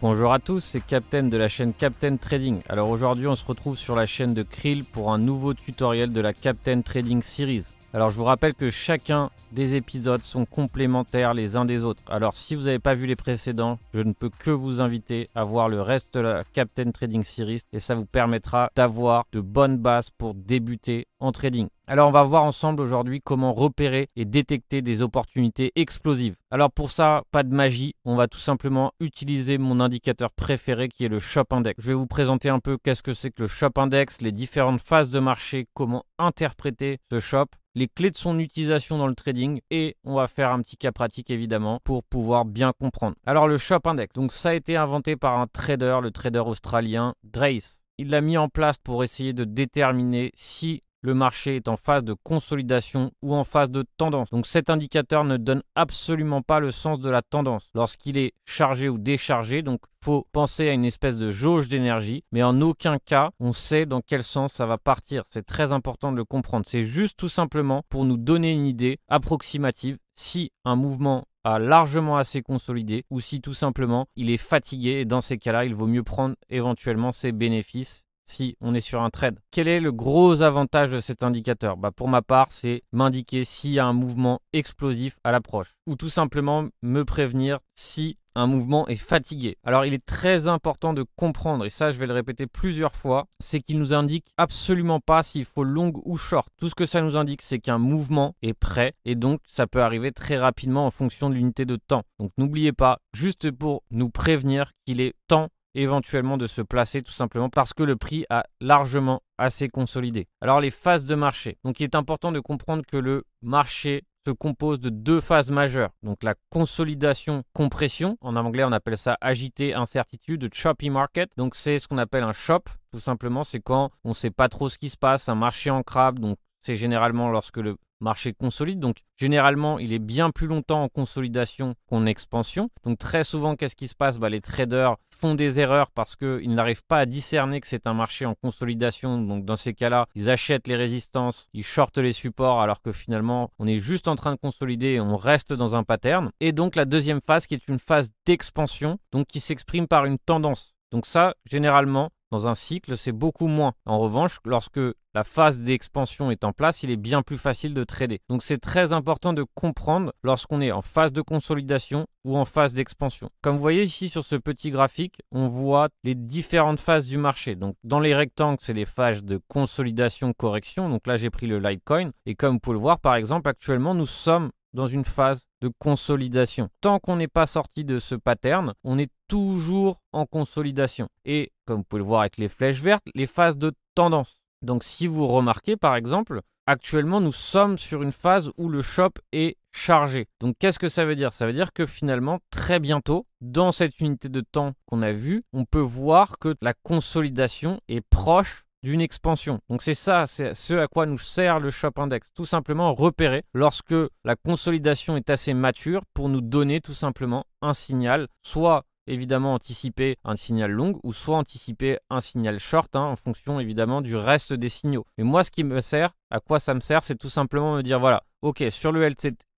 Bonjour à tous, c'est Captain de la chaîne Captain Trading. Alors aujourd'hui on se retrouve sur la chaîne de Krill pour un nouveau tutoriel de la Captain Trading Series. Alors je vous rappelle que chacun des épisodes sont complémentaires les uns des autres. Alors si vous n'avez pas vu les précédents, je ne peux que vous inviter à voir le reste de la Captain Trading Series et ça vous permettra d'avoir de bonnes bases pour débuter en trading. Alors on va voir ensemble aujourd'hui comment repérer et détecter des opportunités explosives. Alors pour ça, pas de magie, on va tout simplement utiliser mon indicateur préféré qui est le Shop Index. Je vais vous présenter un peu qu'est-ce que c'est que le Shop Index, les différentes phases de marché, comment interpréter ce shop, les clés de son utilisation dans le trading et on va faire un petit cas pratique évidemment pour pouvoir bien comprendre. Alors le Shop Index, donc ça a été inventé par un trader, le trader australien Drace. Il l'a mis en place pour essayer de déterminer si le marché est en phase de consolidation ou en phase de tendance. Donc cet indicateur ne donne absolument pas le sens de la tendance lorsqu'il est chargé ou déchargé. Donc il faut penser à une espèce de jauge d'énergie, mais en aucun cas on sait dans quel sens ça va partir. C'est très important de le comprendre. C'est juste tout simplement pour nous donner une idée approximative si un mouvement a largement assez consolidé ou si tout simplement il est fatigué et dans ces cas-là il vaut mieux prendre éventuellement ses bénéfices si on est sur un trade. Quel est le gros avantage de cet indicateur? Pour ma part, c'est m'indiquer s'il y a un mouvement explosif à l'approche ou tout simplement me prévenir si un mouvement est fatigué. Alors il est très important de comprendre, et ça je vais le répéter plusieurs fois, c'est qu'il nous indique absolument pas s'il faut long ou short. Tout ce que ça nous indique, c'est qu'un mouvement est prêt et donc ça peut arriver très rapidement en fonction de l'unité de temps. Donc n'oubliez pas, juste pour nous prévenir qu'il est temps éventuellement de se placer tout simplement parce que le prix a largement assez consolidé. Alors les phases de marché. Donc il est important de comprendre que le marché se compose de deux phases majeures. Donc la consolidation compression, en anglais on appelle ça agité incertitude, choppy market. Donc c'est ce qu'on appelle un chop, tout simplement c'est quand on ne sait pas trop ce qui se passe, un marché en crabe. Donc c'est généralement lorsque le marché consolide, donc généralement il est bien plus longtemps en consolidation qu'en expansion. Donc très souvent qu'est-ce qui se passe? Les traders font des erreurs parce qu'ils n'arrivent pas à discerner que c'est un marché en consolidation. Donc dans ces cas-là, ils achètent les résistances, ils shortent les supports alors que finalement on est juste en train de consolider et on reste dans un pattern. Et donc la deuxième phase qui est une phase d'expansion, donc qui s'exprime par une tendance. Donc ça, généralement, dans un cycle, c'est beaucoup moins. En revanche, lorsque la phase d'expansion est en place, il est bien plus facile de trader. Donc c'est très important de comprendre lorsqu'on est en phase de consolidation ou en phase d'expansion. Comme vous voyez ici sur ce petit graphique, on voit les différentes phases du marché. Donc dans les rectangles, c'est les phases de consolidation-correction. Donc là, j'ai pris le Litecoin. Et comme vous pouvez le voir, par exemple, actuellement, nous sommes dans une phase de consolidation. Tant qu'on n'est pas sorti de ce pattern, on est toujours en consolidation. Et comme vous pouvez le voir avec les flèches vertes, les phases de tendance. Donc si vous remarquez par exemple, actuellement nous sommes sur une phase où le shop est chargé. Donc qu'est-ce que ça veut dire? Ça veut dire que finalement très bientôt, dans cette unité de temps qu'on a vue, on peut voir que la consolidation est proche d'une expansion. Donc c'est ça, c'est ce à quoi nous sert le Shop Index. Tout simplement repérer lorsque la consolidation est assez mature pour nous donner tout simplement un signal, soit évidemment anticiper un signal long ou soit anticiper un signal short en fonction évidemment du reste des signaux. Mais moi ce qui me sert, à quoi ça me sert, c'est tout simplement me dire voilà, ok, sur le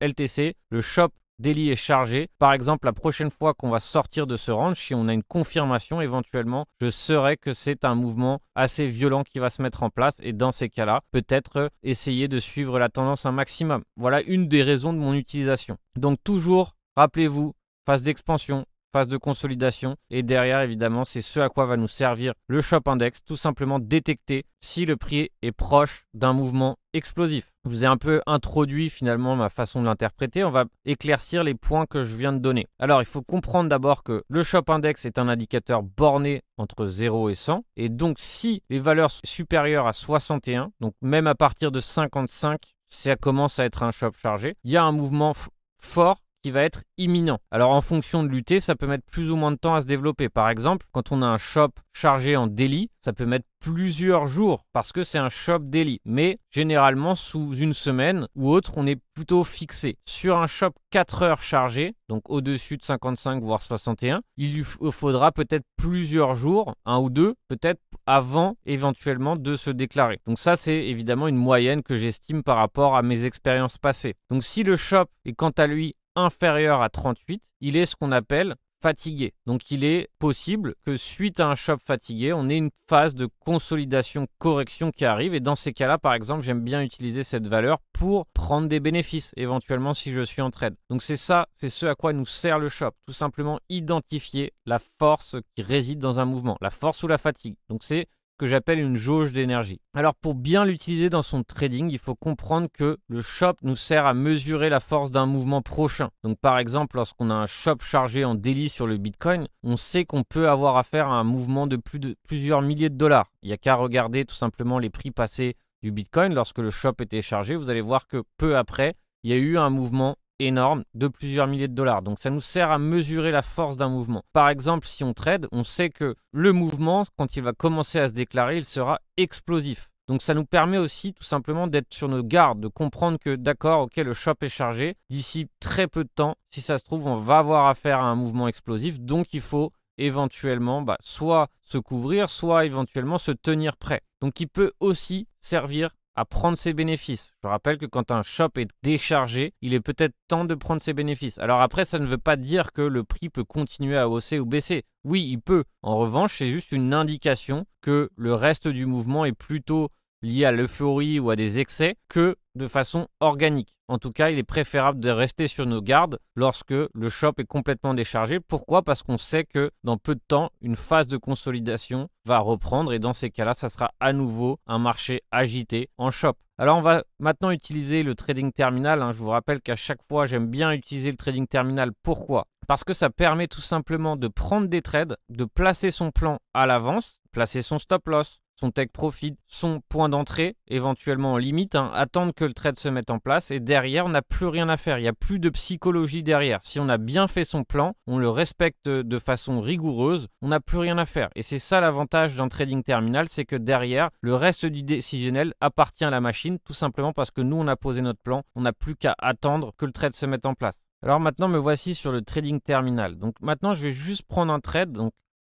LTC, le shop daily est chargé. Par exemple, la prochaine fois qu'on va sortir de ce range, si on a une confirmation éventuellement, je saurai que c'est un mouvement assez violent qui va se mettre en place et dans ces cas-là, peut-être essayer de suivre la tendance un maximum. Voilà une des raisons de mon utilisation. Donc toujours, rappelez-vous, phase d'expansion, phase de consolidation et derrière évidemment c'est ce à quoi va nous servir le Shop Index, tout simplement détecter si le prix est proche d'un mouvement explosif. Je vous ai un peu introduit finalement ma façon de l'interpréter, on va éclaircir les points que je viens de donner. Alors il faut comprendre d'abord que le Shop Index est un indicateur borné entre 0 et 100 et donc si les valeurs sont supérieures à 61, donc même à partir de 55, ça commence à être un shop chargé, il y a un mouvement fort qui va être imminent. Alors en fonction de l'UT, ça peut mettre plus ou moins de temps à se développer. Par exemple, quand on a un shop chargé en daily, ça peut mettre plusieurs jours parce que c'est un shop daily. Mais généralement, sous une semaine ou autre, on est plutôt fixé. Sur un shop 4 heures chargé, donc au-dessus de 55 voire 61, il lui faudra peut-être plusieurs jours, un ou deux, peut-être avant éventuellement de se déclarer. Donc ça, c'est évidemment une moyenne que j'estime par rapport à mes expériences passées. Donc si le shop est quant à lui inférieur à 38, il est ce qu'on appelle fatigué. Donc il est possible que suite à un shop fatigué, on ait une phase de consolidation, correction qui arrive. Et dans ces cas-là, par exemple, j'aime bien utiliser cette valeur pour prendre des bénéfices, éventuellement si je suis en trade. Donc c'est ça, c'est ce à quoi nous sert le shop. Tout simplement identifier la force qui réside dans un mouvement, la force ou la fatigue. Donc c'est que j'appelle une jauge d'énergie. Alors pour bien l'utiliser dans son trading, il faut comprendre que le shop nous sert à mesurer la force d'un mouvement prochain. Donc par exemple, lorsqu'on a un shop chargé en daily sur le Bitcoin, on sait qu'on peut avoir affaire à un mouvement de plusieurs milliers de dollars. Il n'y a qu'à regarder tout simplement les prix passés du Bitcoin lorsque le shop était chargé. Vous allez voir que peu après, il y a eu un mouvement énorme de plusieurs milliers de dollars. Donc ça nous sert à mesurer la force d'un mouvement. Par exemple, si on trade, on sait que le mouvement, quand il va commencer à se déclarer, il sera explosif. Donc ça nous permet aussi tout simplement d'être sur nos gardes, de comprendre que d'accord, ok, le shop est chargé. D'ici très peu de temps, si ça se trouve, on va avoir affaire à un mouvement explosif. Donc il faut éventuellement soit se couvrir, soit éventuellement se tenir prêt. Donc il peut aussi servir à prendre ses bénéfices. Je rappelle que quand un shop est déchargé, il est peut-être temps de prendre ses bénéfices. Alors après, ça ne veut pas dire que le prix peut continuer à hausser ou baisser. Oui, il peut. En revanche, c'est juste une indication que le reste du mouvement est plutôt lié à l'euphorie ou à des excès que de façon organique. En tout cas, il est préférable de rester sur nos gardes lorsque le shop est complètement déchargé. Pourquoi? Parce qu'on sait que dans peu de temps, une phase de consolidation va reprendre et dans ces cas-là, ça sera à nouveau un marché agité en shop. Alors, on va maintenant utiliser le trading terminal. Je vous rappelle qu'à chaque fois, j'aime bien utiliser le trading terminal. Pourquoi? Parce que ça permet tout simplement de prendre des trades, de placer son plan à l'avance, placer son stop loss, son take profit, son point d'entrée, éventuellement en limite, attendre que le trade se mette en place et derrière, on n'a plus rien à faire. Il n'y a plus de psychologie derrière. Si on a bien fait son plan, on le respecte de façon rigoureuse, on n'a plus rien à faire. Et c'est ça l'avantage d'un trading terminal, c'est que derrière, le reste du décisionnel appartient à la machine, tout simplement parce que nous, on a posé notre plan, on n'a plus qu'à attendre que le trade se mette en place. Alors maintenant, me voici sur le trading terminal. Donc maintenant, je vais juste prendre un trade, donc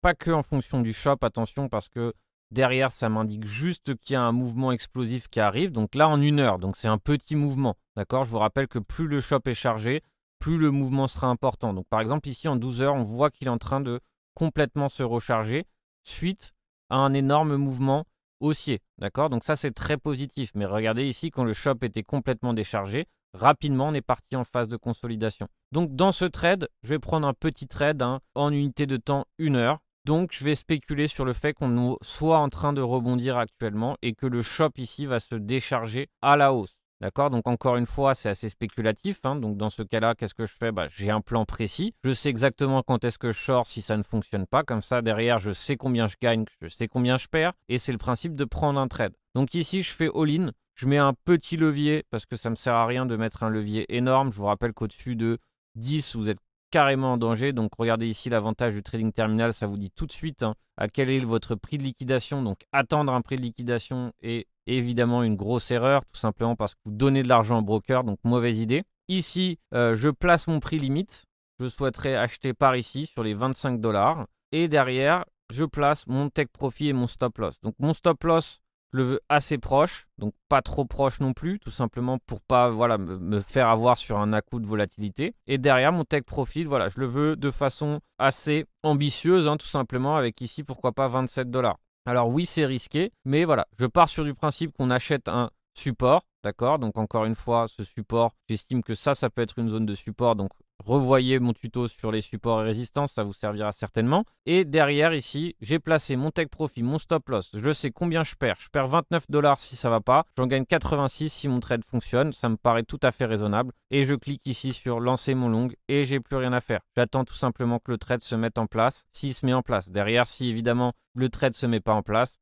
pas que en fonction du shop, attention, parce que derrière, ça m'indique juste qu'il y a un mouvement explosif qui arrive. Donc là, en 1 heure. Donc c'est un petit mouvement. D'accord? Je vous rappelle que plus le shop est chargé, plus le mouvement sera important. Donc par exemple, ici, en 12 heures, on voit qu'il est en train de complètement se recharger suite à un énorme mouvement haussier. D'accord? Donc ça, c'est très positif. Mais regardez ici, quand le shop était complètement déchargé, rapidement, on est parti en phase de consolidation. Donc dans ce trade, je vais prendre un petit trade en unité de temps 1 heure. Donc, je vais spéculer sur le fait qu'on soit en train de rebondir actuellement et que le shop ici va se décharger à la hausse. D'accord? Donc, encore une fois, c'est assez spéculatif. Donc, dans ce cas-là, qu'est-ce que je fais? J'ai un plan précis. Je sais exactement quand est-ce que je sors si ça ne fonctionne pas. Comme ça, derrière, je sais combien je gagne, je sais combien je perds. Et c'est le principe de prendre un trade. Donc, ici, je fais all-in. Je mets un petit levier parce que ça ne me sert à rien de mettre un levier énorme. Je vous rappelle qu'au-dessus de 10, vous êtes carrément en danger. Donc regardez ici l'avantage du trading terminal, ça vous dit tout de suite à quel est votre prix de liquidation. Donc attendre un prix de liquidation est évidemment une grosse erreur, tout simplement parce que vous donnez de l'argent au broker, donc mauvaise idée. Ici, je place mon prix limite. Je souhaiterais acheter par ici sur les 25 $. Et derrière, je place mon take profit et mon stop loss. Donc mon stop loss, je le veux assez proche, donc pas trop proche non plus, tout simplement pour pas me faire avoir sur un à-coup de volatilité. Et derrière, mon take profit, je le veux de façon assez ambitieuse, tout simplement, avec ici, pourquoi pas 27 $. Alors oui, c'est risqué, mais voilà, je pars sur du principe qu'on achète un support, d'accord? Donc encore une fois, ce support, j'estime que ça peut être une zone de support, donc revoyez mon tuto sur les supports et résistances, ça vous servira certainement. Et derrière ici, j'ai placé mon take profit, mon stop loss. Je sais combien je perds. Je perds 29 $ si ça va pas. J'en gagne 86 si mon trade fonctionne. Ça me paraît tout à fait raisonnable. Et je clique ici sur lancer mon long et j'ai plus rien à faire. J'attends tout simplement que le trade se mette en place. S'il se met en place. Derrière, si évidemment le trade se met pas en place,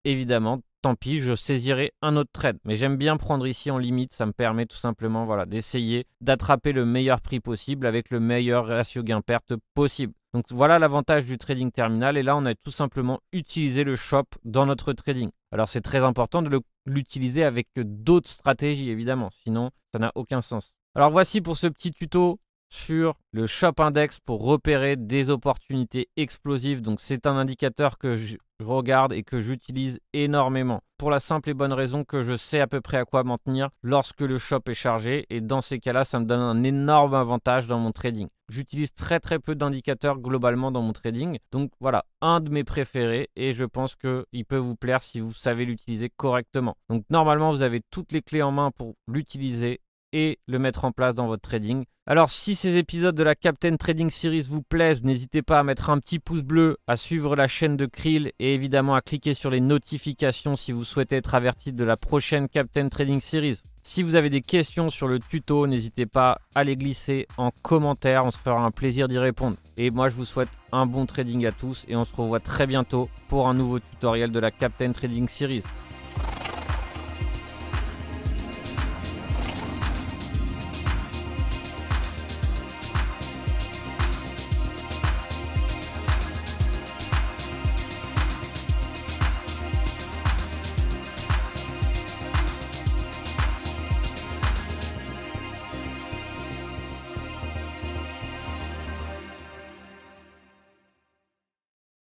évidemment, tant pis, je saisirai un autre trade. Mais j'aime bien prendre ici en limite, ça me permet tout simplement d'essayer d'attraper le meilleur prix possible avec le meilleur ratio gain-perte possible. Donc voilà l'avantage du trading terminal et là on a tout simplement utilisé le shop dans notre trading. Alors c'est très important de l'utiliser avec d'autres stratégies évidemment, sinon ça n'a aucun sens. Alors voici pour ce petit tuto sur le Shop Index pour repérer des opportunités explosives. Donc c'est un indicateur que je regarde et que j'utilise énormément pour la simple et bonne raison que je sais à peu près à quoi m'en tenir lorsque le shop est chargé et dans ces cas-là, ça me donne un énorme avantage dans mon trading. j'utilise très peu d'indicateurs globalement dans mon trading. Donc voilà, un de mes préférés et je pense qu'il peut vous plaire si vous savez l'utiliser correctement. Donc normalement, vous avez toutes les clés en main pour l'utiliser et le mettre en place dans votre trading. Alors si ces épisodes de la Captain Trading Series vous plaisent, n'hésitez pas à mettre un petit pouce bleu, à suivre la chaîne de Krill et évidemment à cliquer sur les notifications si vous souhaitez être averti de la prochaine Captain Trading Series. Si vous avez des questions sur le tuto, n'hésitez pas à les glisser en commentaire, on se fera un plaisir d'y répondre. Et moi je vous souhaite un bon trading à tous et on se revoit très bientôt pour un nouveau tutoriel de la Captain Trading Series.